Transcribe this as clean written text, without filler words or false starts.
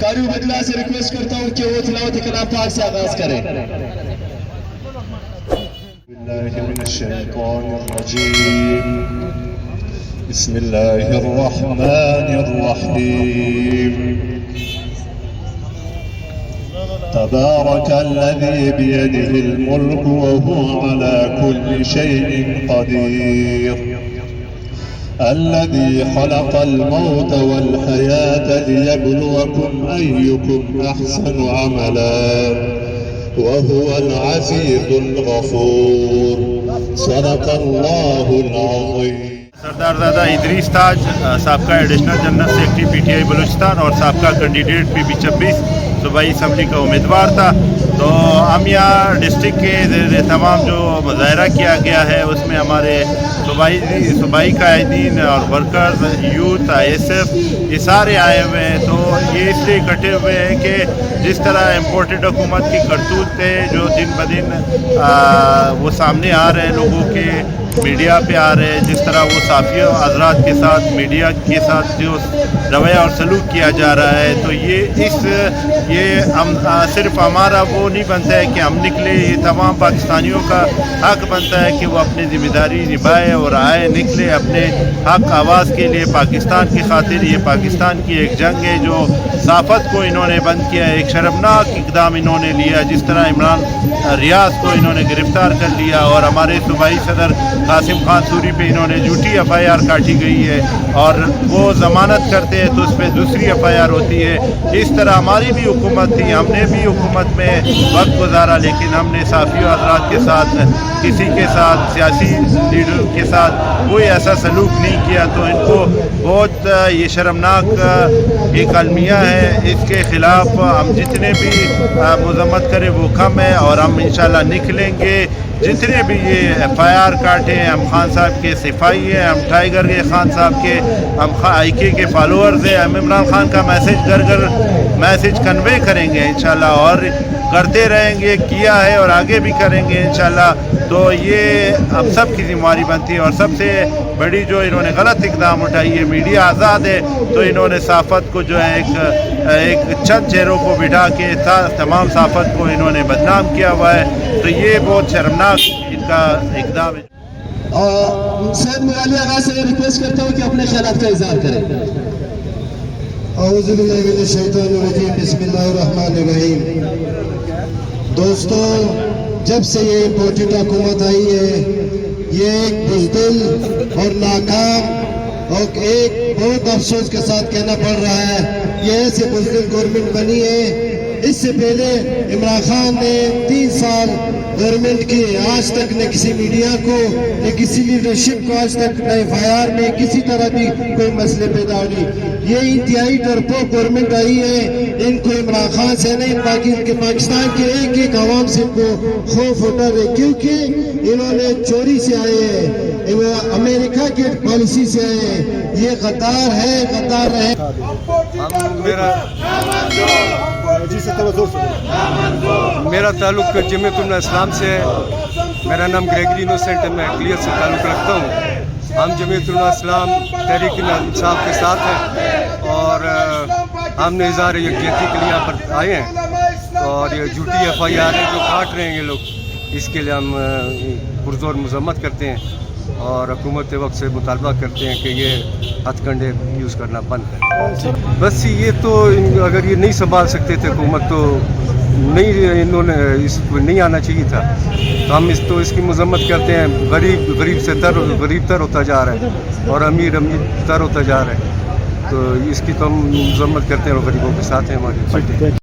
قاری بدلا سے ریکویسٹ کرتا ہوں کہ وہ تلاوت کلام پاک سے آغاز کریں. بالله من الشيطان الرجيم. بسم الله الرحمن الرحيم. تبارك الذي بيده الملك وهو على كل شيء قدير. الذي خلق الموت والحياة ليبلوكم أيكم أحسن عملا وهو العزيز الغفور. صدق الله العظيم. سردار زادہ ادریس تاج سابقہ additional general secretary P T I Balochistan اور سابقہ کینڈیڈیٹ پی بی 26 صوبائی اسمبلی کا امیدوار تھا. تو ہم یہاں ڈسٹرکٹ کے تمام جو مظاہرہ کیا گیا ہے اس میں ہمارے صوبائی قائدین اور workers, youth, I S F یہ سارے آئے ہوئے ہیں. تو یہ اس لیے اکٹھے ہوئے ہیں کہ جس طرح امپورٹڈ حکومت کی کرتوت تھے جو دن بدن وہ سامنے آ رہے ہیں، لوگوں کے میڈیا پہ آ رہے ہیں، جس طرح وہ صحافیوں حضرات کے ساتھ میڈیا کے ساتھ جو رویہ اور سلوک کیا جا رہا ہے، تو یہ صرف ہمارا وہ نہیں بنتا ہے کہ ہم نکلے. یہ تمام پاکستانیوں کا حق بنتا ہے کہ وہ اپنی ذمہ داری نبھائے اور آئے نکلے اپنے حق آواز کے لیے. پاکستان کی خاطر یہ پاکستان کی ایک جنگ ہے جو صحافت کو انہوں نے بند کیا. ایک شرمناک اقدام انہوں نے لیا، جس طرح عمران ریاض کو انہوں نے گرفتار کر لیا اور ہمارے صوبائی صدر قاسم خان سوری پہ انہوں نے جھوٹی ایف آئی آر کاٹی گئی ہے اور وہ ضمانت کرتے ہیں تو اس پہ دوسری ایف آئی آر ہوتی ہے. اس طرح ہماری بھی حکومت تھی، ہم نے بھی حکومت میں وقت گزارا، لیکن ہم نے صحافیوں حضرات کے ساتھ کسی کے ساتھ سیاسی لیڈر کے ساتھ کوئی ایسا سلوک نہیں کیا. تو ان کو بہت یہ شرمناک ایک المیہ ہے. اس کے خلاف ہم جتنے بھی مذمت کریں وہ کم ہے اور ہم انشاءاللہ نکلیں گے. جتنے بھی یہ ایف آئی آر کاٹے ہیں، ہم خان صاحب کے صفائی ہیں، ہم ٹائیگر کے خان صاحب کے، ہم آئی کے فالوورز ہیں، ہم عمران خان کا میسج کنوے کریں گے انشاءاللہ اور کرتے رہیں گے، کیا ہے اور آگے بھی کریں گے انشاءاللہ. تو یہ اب سب کی ذمہ داری بنتی ہے. اور سب سے بڑی جو انہوں نے غلط اقدام اٹھائی ہے، میڈیا آزاد ہے تو انہوں نے صحافت کو جو ہے ایک چند چہروں کو بٹھا کے تمام صحافت کو انہوں نے بدنام کیا ہوا ہے. تو یہ بہت شرمناک ان کا اقدام ہے. اور سید مغالی آغا سے ریکویسٹ کرتا ہوں کہ اپنے خیالات کا اظہار کریں. اعوذ باللہ من الشیطان الرجیم. بسم اللہ الرحمن الرحیم. دوستو، جب سے یہ امپورٹڈ حکومت آئی ہے، یہ ایک بزدل اور ناکام اور ایک بہت افسوس کے ساتھ کہنا پڑ رہا ہے، یہ ایسے بزدل گورنمنٹ بنی ہے. اس سے پہلے عمران خان نے 3 سال گورنمنٹ کی، آج تک نہ کسی میڈیا کو نہ کسی لیڈرشپ کو آج تک نہ ایف آئی آر میں کسی طرح بھی کوئی مسئلے پیدا ہوئی. یہ انتہائی ڈرپوک گورنمنٹ آئی ہے. ان کو عمران خان سے نہیں، پاکستان کے ایک عوام سے کو خوف ہوتا ہے، کیونکہ انہوں نے چوری سے آئے ہیں، امریکہ کے پالیسی سے آئے ہیں. یہ غدار ہے، غدار رہے. میرا تعلق جمعیت الاسلام سے ہے. میرا نام گریگری انوسینٹ ہے. میں کلیئر سے تعلق رکھتا ہوں. ہم جمعیت الاسلام تحریک انصاف کے ساتھ ہیں اور ہم نے اظہار یکجہتی کے لیے یہاں پر آئے ہیں. اور یہ جھوٹی ایف آئی آر جو کاٹ رہے ہیں یہ لوگ، اس کے لیے ہم پرزور مذمت کرتے ہیں اور حکومت وقت سے مطالبہ کرتے ہیں کہ یہ ہتھ کنڈے یوز کرنا بند کریں. بس یہ تو اگر یہ نہیں سنبھال سکتے تھے حکومت تو نہیں، انہوں نے اس کو نہیں آنا چاہیے تھا. تو ہم اس کی مذمت کرتے ہیں. غریب سے غریب تر ہوتا جا رہا ہے اور امیر تر ہوتا جا رہا ہے. تو اس کی تو ہم مذمت کرتے ہیں اور غریبوں کے ساتھ ہیں ہماری پارٹی.